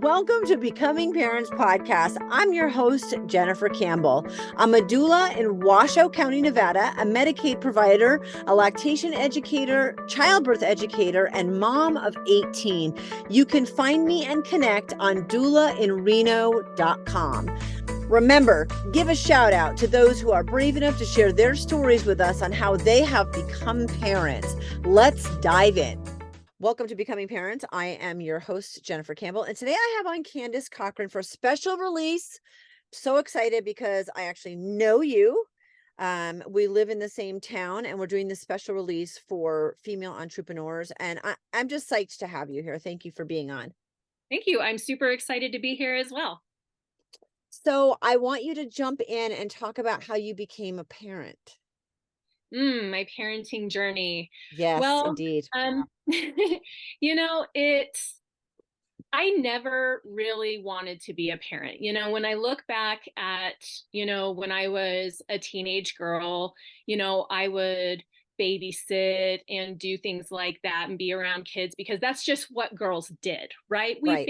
Welcome to Becoming Parents Podcast. I'm your host, Jennifer Campbell. I'm a doula in Washoe County, Nevada, a Medicaid provider, a lactation educator, childbirth educator, and mom of 18. You can find me and connect on doulainreno.com. Remember, give a shout out to those who are brave enough to share their stories with us on how they have become parents. Let's dive in. Welcome to Becoming Parents. I am your host, Jennifer Campbell, and today I have on Candice Cochrane for a special release. So excited because I actually know you. We live in the same town, and we're doing this special release for female entrepreneurs, and I'm just psyched to have you here. Thank you for being on. Thank you. I'm super excited to be here as well. So I want you to jump in and talk about how you became a parent. My parenting journey. Yes, Well, indeed. I never really wanted to be a parent. When I look back at, when I was a teenage girl, I would babysit and do things like that and be around kids because that's just what girls did, right? We Right.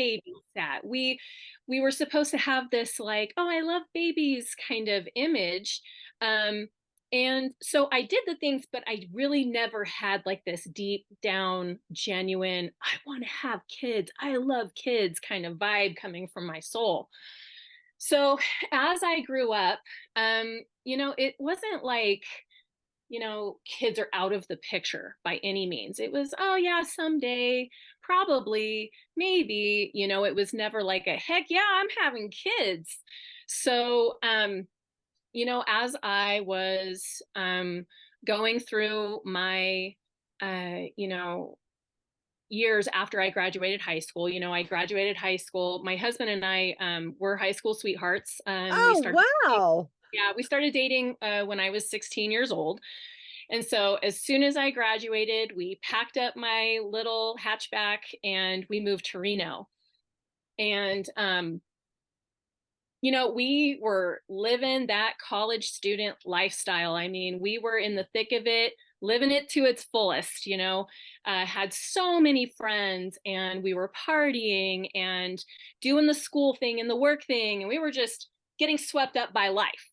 babysat. We were supposed to have this like, oh, I love babies kind of image. And so I did the things, but I really never had like this deep down, genuine, I want to have kids, I love kids kind of vibe coming from my soul. So as I grew up, it wasn't like, kids are out of the picture by any means. It was, oh yeah, someday, probably, maybe, it was never like a heck yeah, I'm having kids. So, as I was going through my, years after I graduated high school, I graduated high school. My husband and I were high school sweethearts. Oh, wow. We started dating when I was 16 years old. And so as soon as I graduated, we packed up my little hatchback and we moved to Reno. And we were living that college student lifestyle. I mean, we were in the thick of it, living it to its fullest, had so many friends and we were partying and doing the school thing and the work thing. And we were just getting swept up by life.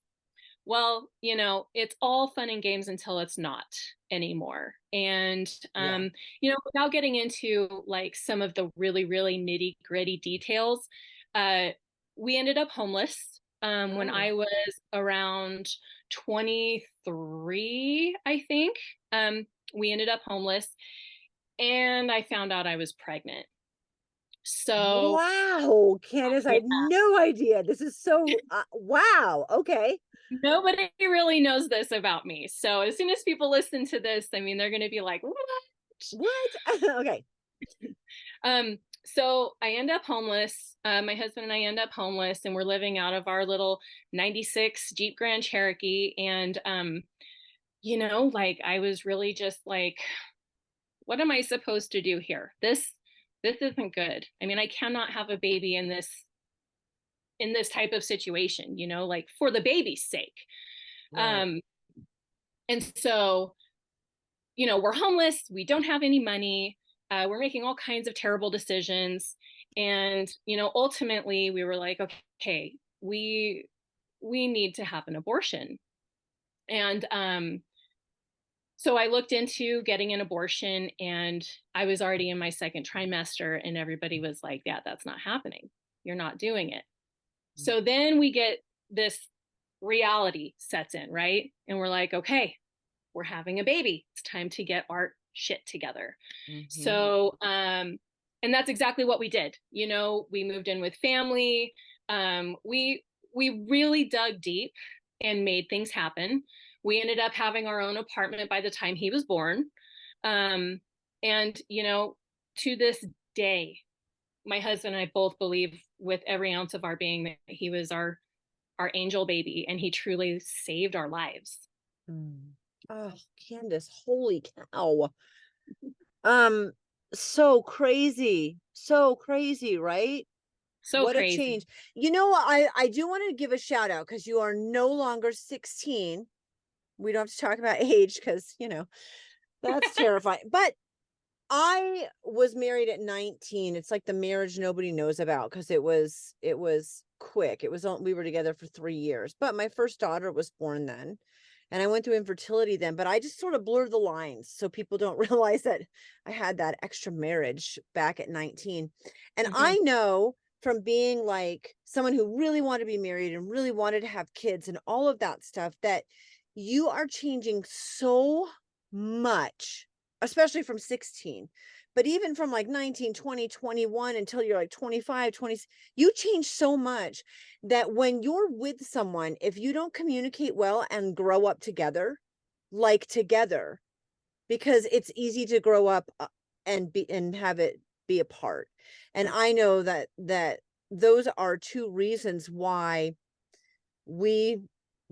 Well, it's all fun and games until it's not anymore. And, without getting into like some of the really, really nitty gritty details, we ended up homeless when I was around 23, I think. We ended up homeless and I found out I was pregnant. So, Wow, Candice, I yeah, had no idea. This is so, wow. Okay. nobody really knows this about me. So as soon as people listen to this, I mean, they're going to be like, what? What? Okay. So I end up homeless. My husband and I end up homeless, and we're living out of our little 96 Jeep Grand Cherokee. And, like I was really just like, what am I supposed to do here? This isn't good. I mean, I cannot have a baby in this type of situation, like for the baby's sake. Right. And so, we're homeless. We don't have any money. We're making all kinds of terrible decisions. And, ultimately we were like, okay, we need to have an abortion. And so I looked into getting an abortion and I was already in my second trimester and everybody was like, yeah, that's not happening. You're not doing it. So then we get this reality sets in, right? And we're like, okay, we're having a baby. It's time to get our shit together. Mm-hmm. So, and that's exactly what we did. We moved in with family. We really dug deep and made things happen. We ended up having our own apartment by the time he was born. And, to this day, my husband and I both believe with every ounce of our being that he was our angel baby and he truly saved our lives. Oh, Candice, holy cow. Um, so crazy. So crazy, right? So What a crazy. change. I do want to give a shout out because you are no longer 16. We don't have to talk about age because, that's terrifying. But I was married at 19. It's like the marriage nobody knows about because it was quick. We were together for 3 years, but my first daughter was born then, and I went through infertility then, but I just sort of blurred the lines so people don't realize that I had that extra marriage back at 19. And Hmm. I know from being like someone who really wanted to be married and really wanted to have kids and all of that stuff that you are changing so much, especially from 16, but even from like 19, 20, 21 until you're like 25, 20, you change so much that when you're with someone, if you don't communicate well and grow up together, like together, because it's easy to grow up and have it be apart. And I know that those are two reasons why we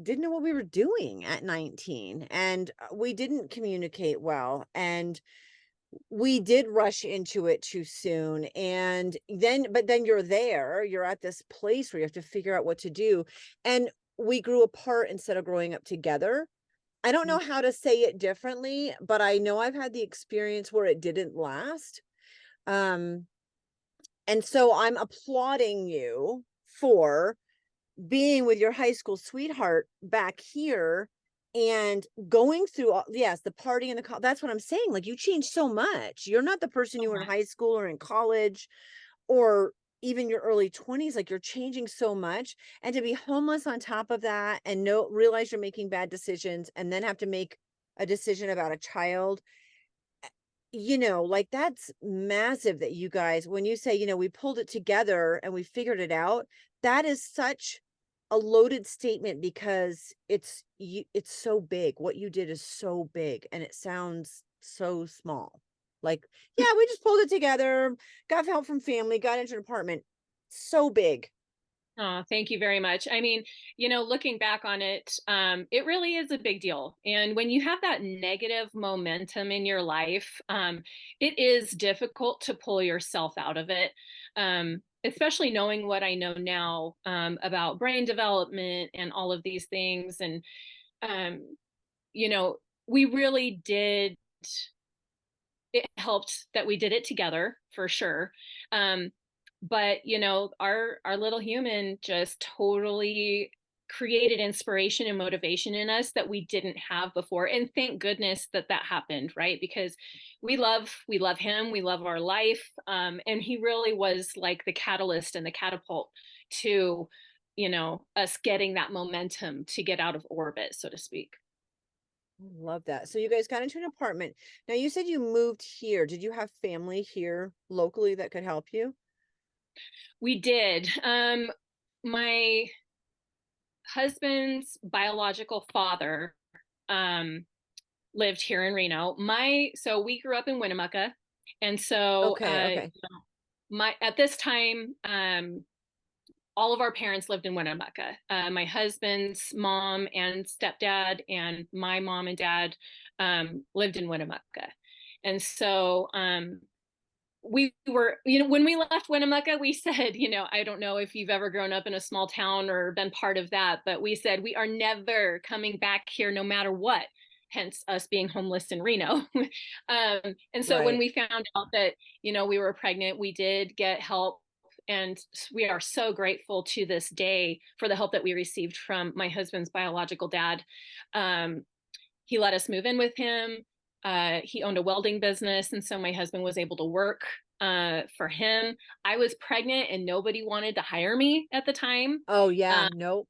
didn't know what we were doing at 19, and we didn't communicate well, and we did rush into it too soon. And then but then you're at this place where you have to figure out what to do, and we grew apart instead of growing up together. I don't know how to say it differently, but I know I've had the experience where it didn't last. um and so I'm applauding you for being with your high school sweetheart back here and going through all, yes, the party and that's what I'm saying. Like, you changed so much. You're not the person you were in high school or in college or even your early 20s. Like, you're changing so much, and to be homeless on top of that and no realize you're making bad decisions and then have to make a decision about a child, like, that's massive that you guys, when you say, we pulled it together and we figured it out, that is such a loaded statement because it's so big. What you did is so big and it sounds so small. Like, yeah, we just pulled it together, got help from family, got into an apartment. So big. Oh, thank you very much. I mean, looking back on it, it really is a big deal. And when you have that negative momentum in your life, it is difficult to pull yourself out of it. Especially knowing what I know now about brain development and all of these things. And, um, you know, we really did, it helped that we did it together for sure. Um, but our little human just totally created inspiration and motivation in us that we didn't have before, and thank goodness that that happened, right? Because we love him, we love our life, and he really was like the catalyst and the catapult to us getting that momentum to get out of orbit, so to speak. Love that. So you guys got into an apartment. Now, you said you moved here. Did you have family here locally that could help you? We did. My husband's biological father um, lived here in Reno. So we grew up in Winnemucca, and so Okay, okay. my at this time, all of our parents lived in Winnemucca. My husband's mom and stepdad and my mom and dad lived in Winnemucca, and so we were, when we left Winnemucca, we said, I don't know if you've ever grown up in a small town or been part of that, but we said, we are never coming back here no matter what. Hence us being homeless in Reno. And so when Right. we found out that, we were pregnant, we did get help. And we are so grateful to this day for the help that we received from my husband's biological dad. Um, he let us move in with him. He owned a welding business, and so my husband was able to work for him. I was pregnant, and nobody wanted to hire me at the time. Oh, yeah. Uh, Nope.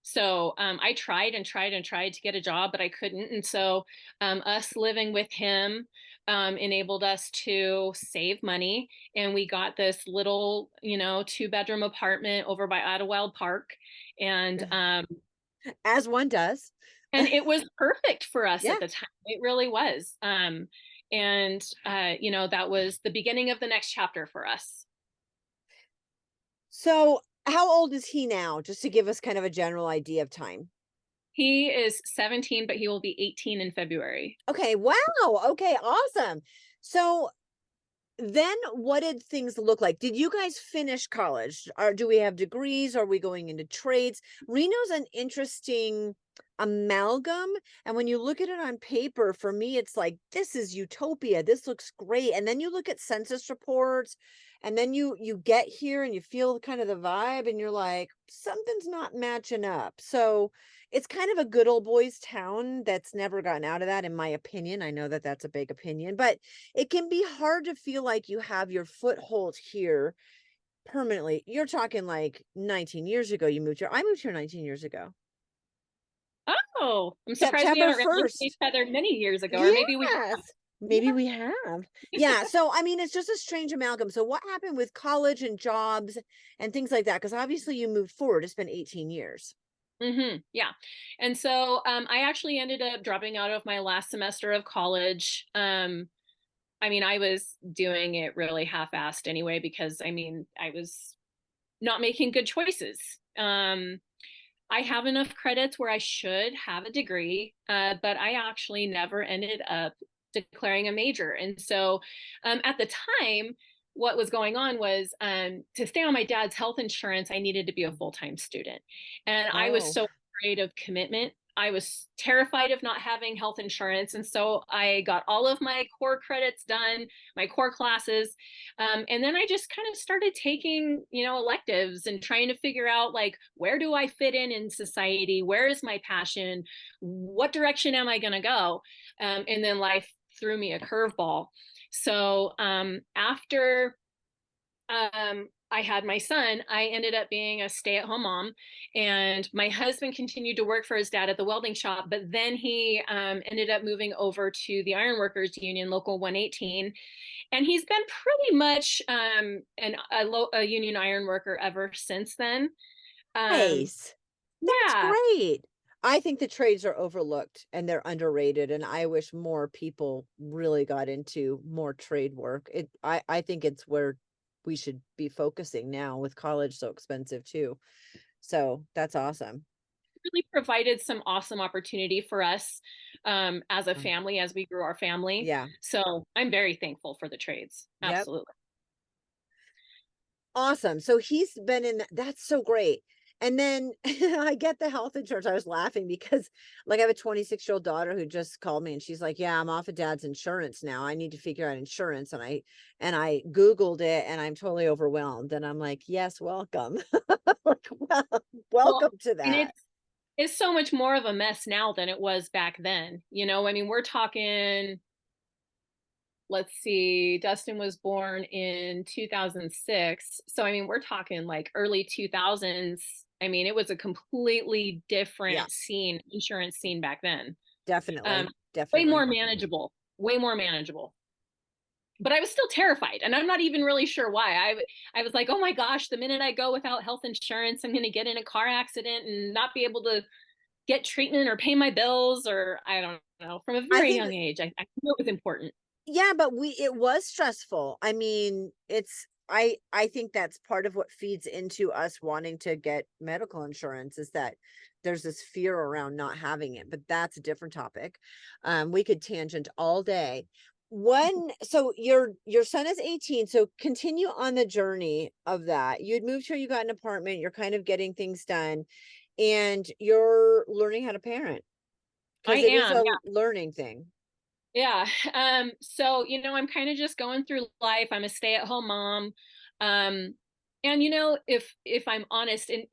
so I tried and tried and tried to get a job, but I couldn't. And so us living with him enabled us to save money, and we got this little, 2-bedroom apartment over by Idlewild Park, and As one does. it was perfect for us Yeah. at the time. It really was. And that was the beginning of the next chapter for us. So, how old is he now? Just to give us kind of a general idea of time. He is 17, but he will be 18 in February. Okay. Wow. Okay. Awesome. So, then what did things look like? Did you guys finish college? Or do we have degrees? Are we going into trades? Reno's an interesting amalgam. And when you look at it on paper, for me, it's like, this is utopia. This looks great. And then you look at census reports, and then you get here and you feel kind of the vibe, and you're like, something's not matching up. So it's kind of a good old boys town that's never gotten out of that, in my opinion. I know that that's a big opinion, but it can be hard to feel like you have your foothold here permanently. You're talking like 19 years ago you moved here. I moved here 19 years ago. Oh, I'm surprised we September haven't run into each 1st. other many years ago, or maybe we have. Yes. Maybe we have. Yeah, so, I mean, it's just a strange amalgam. So what happened with college and jobs and things like that? Because obviously you moved forward. It's been 18 years. Yeah. And so I actually ended up dropping out of my last semester of college. I mean, I was doing it really half-assed anyway, because I mean, I was not making good choices. I have enough credits where I should have a degree, but I actually never ended up declaring a major. And so at the time, what was going on was, to stay on my dad's health insurance, I needed to be a full-time student. And I was Oh, so afraid of commitment. I was terrified of not having health insurance. And so I got all of my core credits done, my core classes. And then I just kind of started taking, electives and trying to figure out, like, where do I fit in society? Where is my passion? What direction am I going to go? And then life threw me a curveball. So after I had my son, I ended up being a stay-at-home mom, and my husband continued to work for his dad at the welding shop, but then he ended up moving over to the Ironworkers Union, Local 118, and he's been pretty much a union iron worker ever since then. Um, nice. That's yeah, great. I think the trades are overlooked and they're underrated, and I wish more people really got into more trade work. I think it's where we should be focusing now, with college so expensive too. So that's awesome. really provided some awesome opportunity for us as a Um, family, as we grew our family. Yeah. So I'm very thankful for the trades. Yep. Absolutely. Awesome. So he's been in that's so great. And then I get the health insurance. I was laughing because, like, I have a 26-year-old daughter who just called me and she's like, "Yeah, I'm off of dad's insurance now. I need to figure out insurance." And I Googled it and I'm totally overwhelmed. And I'm like, "Yes, welcome." Like, well, Well, welcome to and that. it's so much more of a mess now than it was back then. I mean, we're talking, let's see, Dustin was born in 2006. So, I mean, we're talking like early 2000s. I mean, it was a completely Yeah, different scene, insurance scene back then. Um, definitely. Way more Definitely. manageable, way more manageable. But I was still terrified, and I'm not even really sure why. I was like, oh my gosh, the minute I go without health insurance, I'm going to get in a car accident and not be able to get treatment or pay my bills, or I don't know. From a I very think young age, I knew it was important. Yeah, but it was stressful. I mean, I think that's part of what feeds into us wanting to get medical insurance, is that there's this fear around not having it, but that's a different topic. We could tangent all day. So your son is 18, so continue on the journey of that. You'd moved here, you got an apartment, you're kind of getting things done, and you're learning how to parent, I because it is am, a learning thing. yeah. So, I'm kind of just going through life. I'm a stay-at-home mom. Um, and if I'm honest, and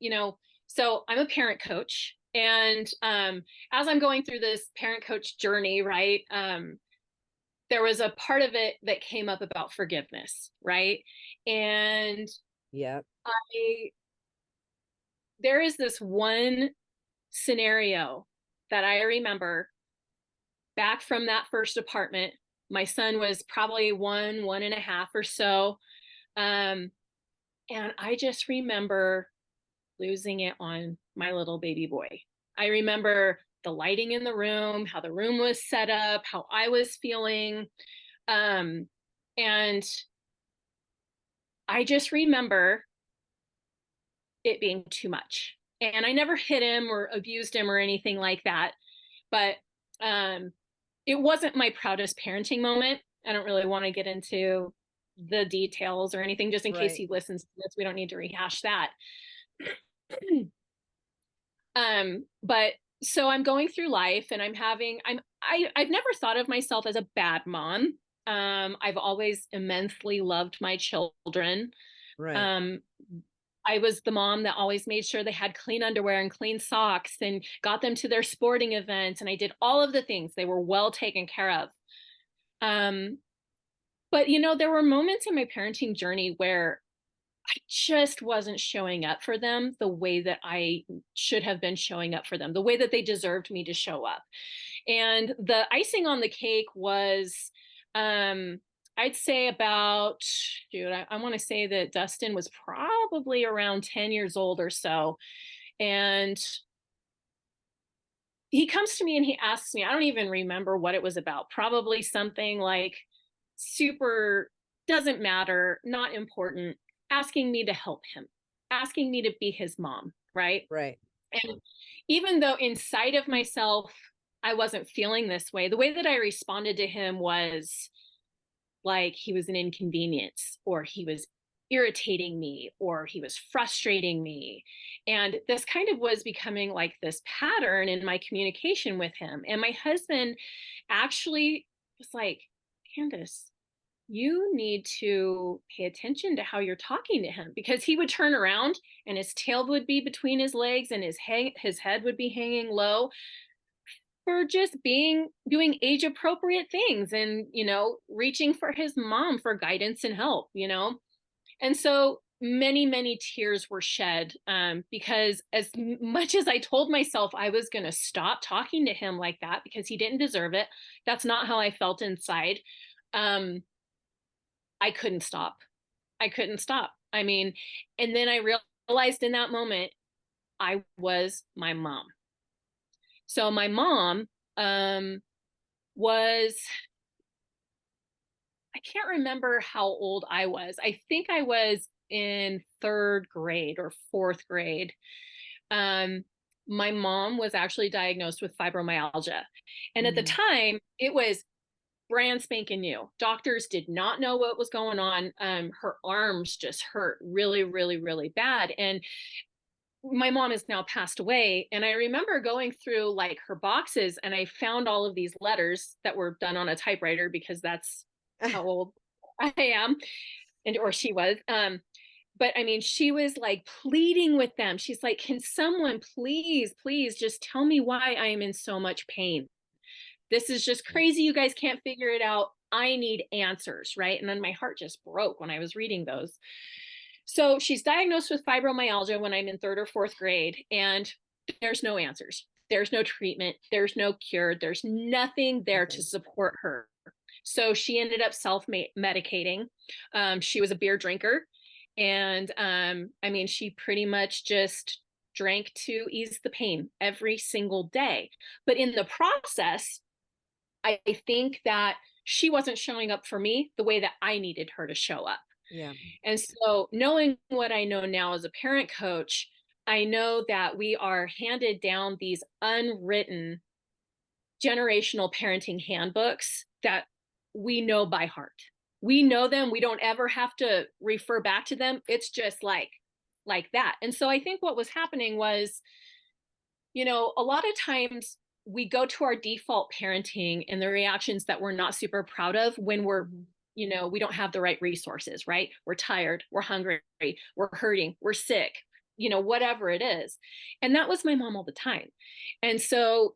so I'm a parent coach. And as I'm going through this parent coach journey, right? There was a part of it that came up about forgiveness, right? And Yep. I there is this one scenario that I remember back from that first apartment. My son was probably 1.5 or so. Um, and I just remember losing it on my little baby boy. I remember the lighting in the room, how the room was set up, how I was feeling. Um, and I just remember it being too much. And I never hit him or abused him or anything like that. But um, it wasn't my proudest parenting moment. I don't really want to get into the details or anything, just in case Right. he listens to this. We don't need to rehash that. But so I'm going through life and I've never thought of myself as a bad mom. I've always immensely loved my children. Right. Um, I was the mom that always made sure they had clean underwear and clean socks and got them to their sporting events. And I did all of the things. They were well taken care of. Um, but, there were moments in my parenting journey where I just wasn't showing up for them the way that I should have been showing up for them, the way that they deserved me to show up. And the icing on the cake was, um, I'd say about, dude, I want to say that Dustin was probably around 10 years old or so. And he comes to me and he asks me, I don't even remember what it was about, probably something like super doesn't matter, not important, asking me to help him, asking me to be his mom, right? Right. And even though inside of myself, I wasn't feeling this way, the way that I responded to him was like he was an inconvenience, or he was irritating me, or he was frustrating me. And this kind of was becoming like this pattern in my communication with him. And my husband actually was like, Candice, you need to pay attention to how you're talking to him, because he would turn around and his tail would be between his legs and his head would be hanging low for just doing age appropriate things and reaching for his mom for guidance and help. And so many tears were shed, because as much as I told myself I was going to stop talking to him like that because he didn't deserve it, that's not how I felt inside. um, I couldn't stop. I couldn't stop. I mean, and then I realized in that moment I was my mom. So my mom, was, I can't remember how old I was. I think I was in third grade or fourth grade. Um, my mom was actually diagnosed with fibromyalgia. And at the Mm-hmm. time, it was brand spanking new. Doctors did not know what was going on. Her arms just hurt really, really, really bad. And my mom has now passed away. And I remember going through like her boxes and I found all of these letters that were done on a typewriter, because that's how old I am, and or she was. But I mean, she was like pleading with them. She's like, can someone please just tell me why I am in so much pain? This is just crazy. You guys can't figure it out. I need answers, right? And then my heart just broke when I was reading those. So she's diagnosed with fibromyalgia when I'm in third or fourth grade, and there's no answers. There's no treatment. There's no cure. There's nothing there to Nothing. support her. So she ended up self medicating. She was a beer drinker. And I mean, she pretty much just drank to ease the pain every single day. But in the process, I think that she wasn't showing up for me the way that I needed her to show up. Yeah. And so, knowing what I know now as a parent coach, I know that we are handed down these unwritten generational parenting handbooks that we know by heart. We know them. We don't ever have to refer back to them. It's just like that. And so I think what was happening was, a lot of times we go to our default parenting and the reactions that we're not super proud of when we don't have the right resources, right? We're tired, we're hungry, we're hurting, we're sick, whatever it is. And that was my mom all the time. And so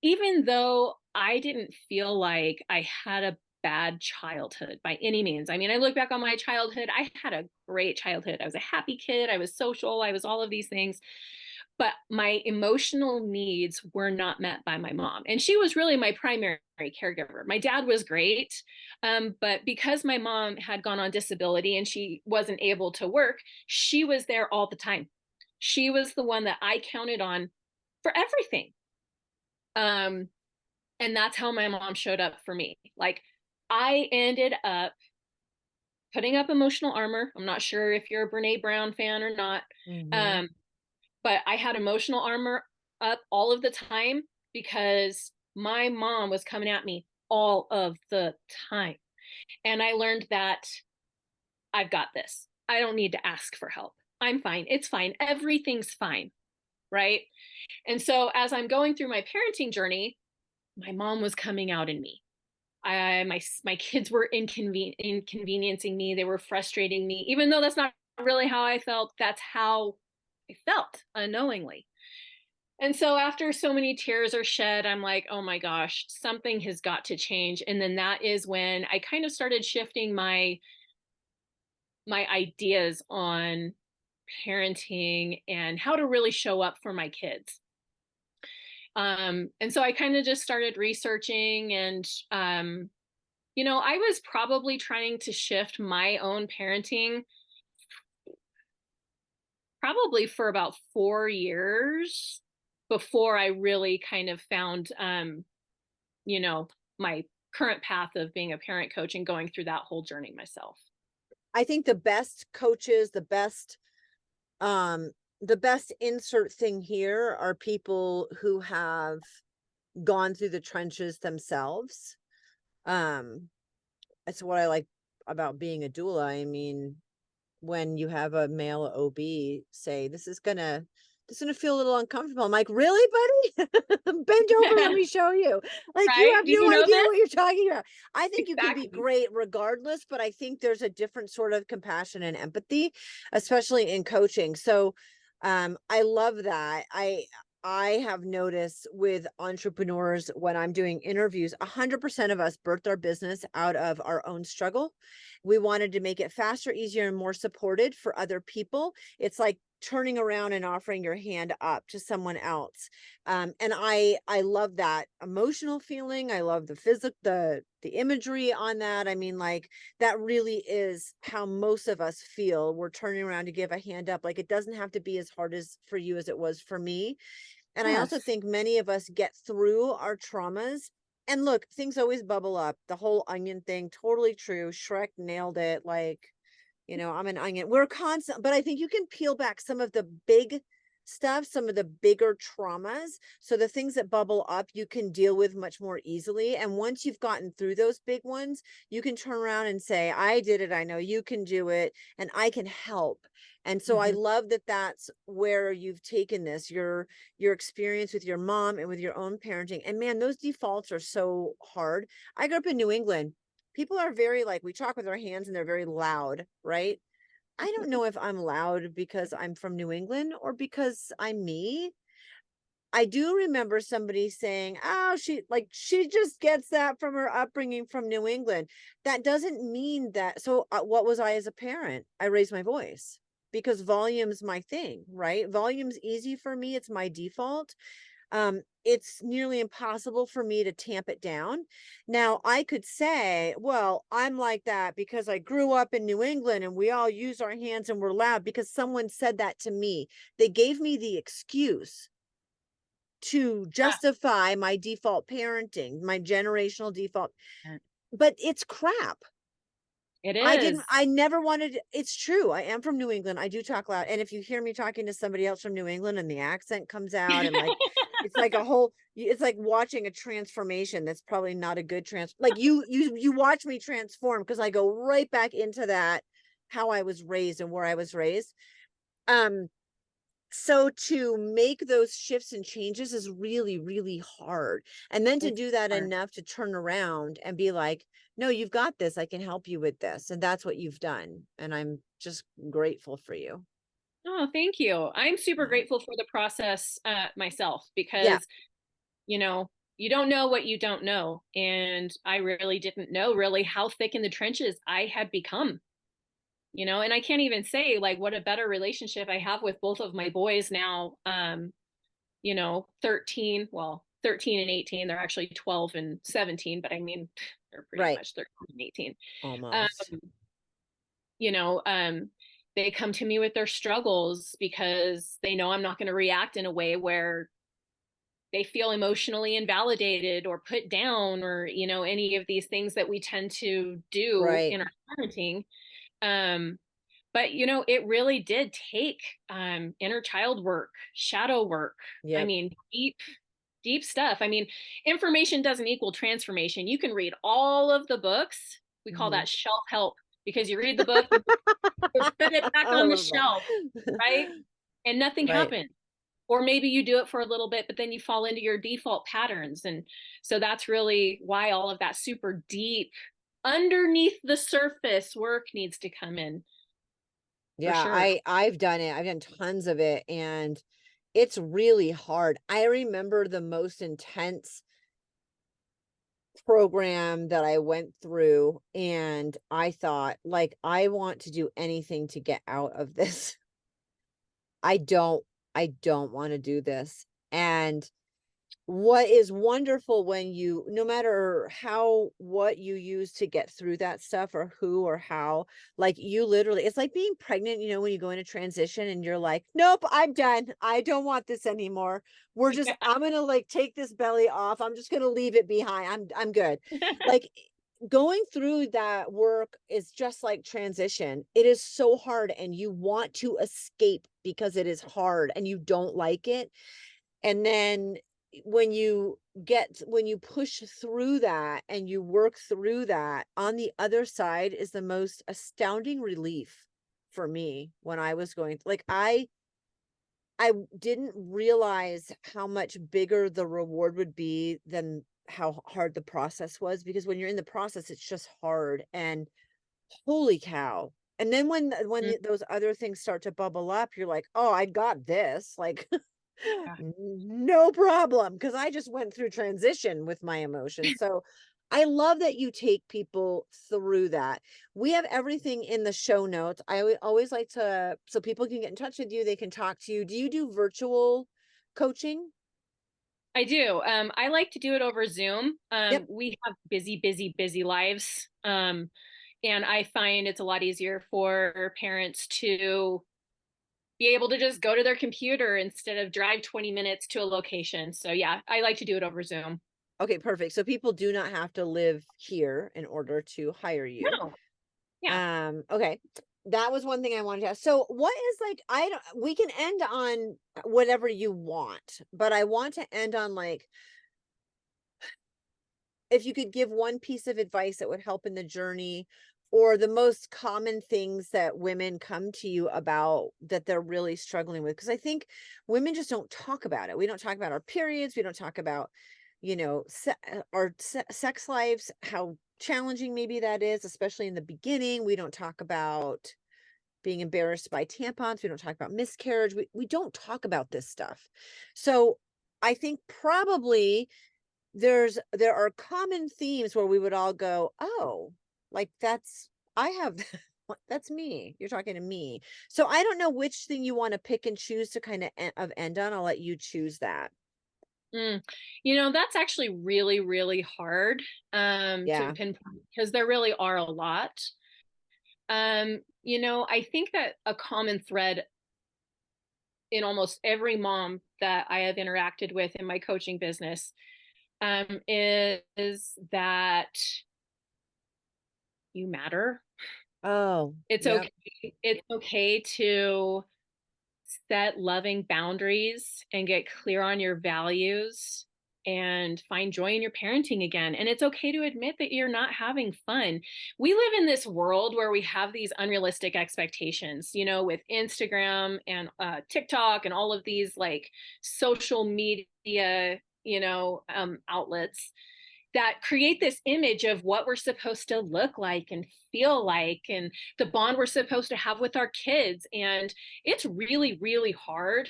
even though I didn't feel like I had a bad childhood by any means. I mean, I look back on my childhood, I had a great childhood. I was a happy kid, I was social, I was all of these things. But my emotional needs were not met by my mom. And she was really my primary caregiver. My dad was great. But because my mom had gone on disability and she wasn't able to work, she was there all the time. She was the one that I counted on for everything. Um, and that's how my mom showed up for me. Like, I ended up putting up emotional armor. I'm not sure if you're a Brene Brown fan or not. Mm-hmm. Um, but I had emotional armor up all of the time because my mom was coming at me all of the time. And I learned that I've got this. I don't need to ask for help. I'm fine. It's fine. Everything's fine. right? And so as I'm going through my parenting journey, my mom was coming out in me. My kids were inconveniencing me. They were frustrating me, even though that's not really how I felt. That's how I felt unknowingly. And so after so many tears are shed, I'm like, oh my gosh, something has got to change. And then that is when I kind of started shifting my ideas on parenting and how to really show up for my kids. And so I kind of just started researching and I was probably trying to shift my own parenting probably for about 4 years before I really kind of found you know, my current path of being a parent coach and going through that whole journey myself. I think the best coaches, um, the best insert thing here are people who have gone through the trenches themselves. Um, that's what I like about being a doula. I mean, when you have a male OB say, this is gonna feel a little uncomfortable. I'm like, really, buddy? Bend over, let me show you. Like, you Right? have Do you no know idea this? what you're talking about. I think you can be Exactly. great regardless, but I think there's a different sort of compassion and empathy, especially in coaching. So I love that. I have noticed with entrepreneurs when I'm doing interviews, 100% of us birthed our business out of our own struggle. We wanted to make it faster, easier, and more supported for other people. It's like turning around and offering your hand up to someone else. And I love that emotional feeling. I love the physical, the imagery on that. I mean, like, that really is how most of us feel. We're turning around to give a hand up. Like, it doesn't have to be as hard as for you as it was for me. And I also Yes. think many of us get through our traumas. And look, things always bubble up. The whole onion thing, totally true. Shrek nailed it. Like, I'm an onion. We're constant, but I think you can peel back some of the big stuff, some of the bigger traumas. So the things that bubble up, you can deal with much more easily. And once you've gotten through those big ones, you can turn around and say, I did it. I know you can do it, and I can help. And so I Mm-hmm. love that that's where you've taken this, your experience with your mom and with your own parenting. And man, those defaults are so hard. I grew up in New England. People are very, like, we talk with our hands and they're very loud, right? I don't know if I'm loud because I'm from New England or because I'm me. I do remember somebody saying, "Oh, she just gets that from her upbringing from New England." That doesn't mean that. So, what was I as a parent? I raised my voice because volume's my thing, right? Volume's easy for me. It's my default. It's nearly impossible for me to tamp it down. Now, I could say, well, I'm like that because I grew up in New England and we all use our hands and we're loud because someone said that to me. They gave me the excuse to justify my default parenting, my generational default, Yeah. but it's crap. It I didn't, is. I never wanted, it's true. I am from New England. I do talk loud. And if you hear me talking to somebody else from New England and the accent comes out and, like, it's like a whole, it's like watching a transformation. That's probably not a good like, you watch me transform because I go right back into that, how I was raised and where I was raised. Um, so to make those shifts and changes is really, really hard. And then to It's do that hard. enough to turn around and be like, no, you've got this. I can help you with this. And that's what you've done. And I'm just grateful for you. Oh, thank you. I'm super Yeah. grateful for the process myself Yeah. because, you don't know what you don't know. And I really didn't know really how thick in the trenches I had become, and I can't even say like what a better relationship I have with both of my boys now. 13 and 18. They're actually 12 and 17, but I mean, they're pretty Right. much 13 and 18. Um, Almost. you know, um, they come to me with their struggles because they know I'm not going to react in a way where they feel emotionally invalidated or put down or, any of these things that we tend to do Right. in our parenting. Um, but it really did take inner child work, shadow work. I Yep. mean, deep stuff. I mean, information doesn't equal transformation. You can read all of the books. We call Mhm. that shelf help because you read the book, you put it back I on the love shelf, that. right? And nothing Right. happened. Or maybe you do it for a little bit, but then you fall into your default patterns. And so that's really why all of that super deep, underneath the surface work needs to come in for Yeah, sure. I've done it. I've done tons of it, and it's really hard. I remember the most intense program that I went through, and I thought, like, I want to do anything to get out of this. I don't I don't want to do this. And what is wonderful when you, no matter how, what you use to get through that stuff, or who or how, like, you literally, it's like being pregnant, when you go into transition and you're like, nope, I'm done. I don't want this anymore. I'm gonna, like, take this belly off. I'm just gonna leave it behind. I'm good. Like, going through that work is just like transition. It is so hard, and you want to escape because it is hard and you don't like it. And then when you push through that and you work through that, on the other side is the most astounding relief for me. When I was going, like, I didn't realize how much bigger the reward would be than how hard the process was, because when you're in the process, it's just hard. And holy cow. And then those other things start to bubble up, you're like, "Oh, I got this." Like, Yeah. no problem, because I just went through transition with my emotions. So I love that you take people through that. We have everything in the show notes. Always like to, so people can get in touch with you, they can talk to you. Do you do virtual coaching? I do. I like to do it over Zoom. Yep. We have busy, busy, busy lives. And I find it's a lot easier for parents to be able to just go to their computer instead of drive 20 minutes to a location. So yeah, I like to do it over Zoom. Okay, perfect. So people do not have to live here in order to hire you. No. Yeah. Okay. That was one thing I wanted to ask. So what is, like, I don't, we can end on whatever you want, but I want to end on, like, if you could give one piece of advice that would help in the journey, or the most common things that women come to you about that they're really struggling with. Because I think women just don't talk about it. We don't talk about our periods. We don't talk about, sex lives, how challenging maybe that is, especially in the beginning. We don't talk about being embarrassed by tampons. We don't talk about miscarriage. We don't talk about this stuff. So I think probably there are common themes where we would all go, "Oh, like, I have that's me. You're talking to me." So I don't know which thing you want to pick and choose to kind of end on. I'll let you choose that. Mm. That's actually really, really hard to Yeah. pinpoint because there really are a lot. I think that a common thread in almost every mom that I have interacted with in my coaching business is that you matter. Oh, It's yep. okay. It's okay to set loving boundaries and get clear on your values and find joy in your parenting again. And it's okay to admit that you're not having fun. We live in this world where we have these unrealistic expectations, with Instagram and TikTok and all of these like social media, outlets that create this image of what we're supposed to look like and feel like and the bond we're supposed to have with our kids. And it's really, really hard.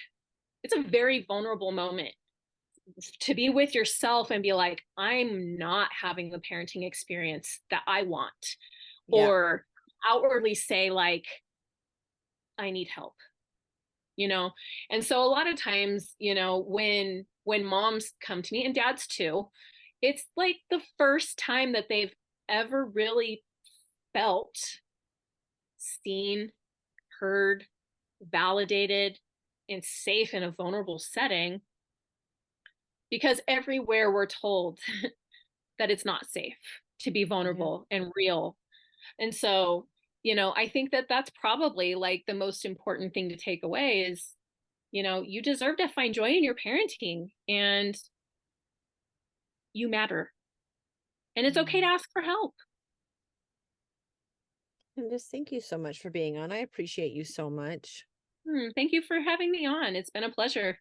It's a very vulnerable moment to be with yourself and be like, I'm not having the parenting experience that I want, Yeah. or outwardly say, like, I need help, you know? And so a lot of times, when moms come to me and dads too, it's like the first time that they've ever really felt seen, heard, validated, and safe in a vulnerable setting, because everywhere we're told that it's not safe to be Yeah. vulnerable and real. And so, I think that that's probably like the most important thing to take away is, you deserve to find joy in your parenting and you matter. And it's okay to Mm. ask for help. And just thank you so much for being on. I appreciate you so much. Thank you for having me on. It's been a pleasure.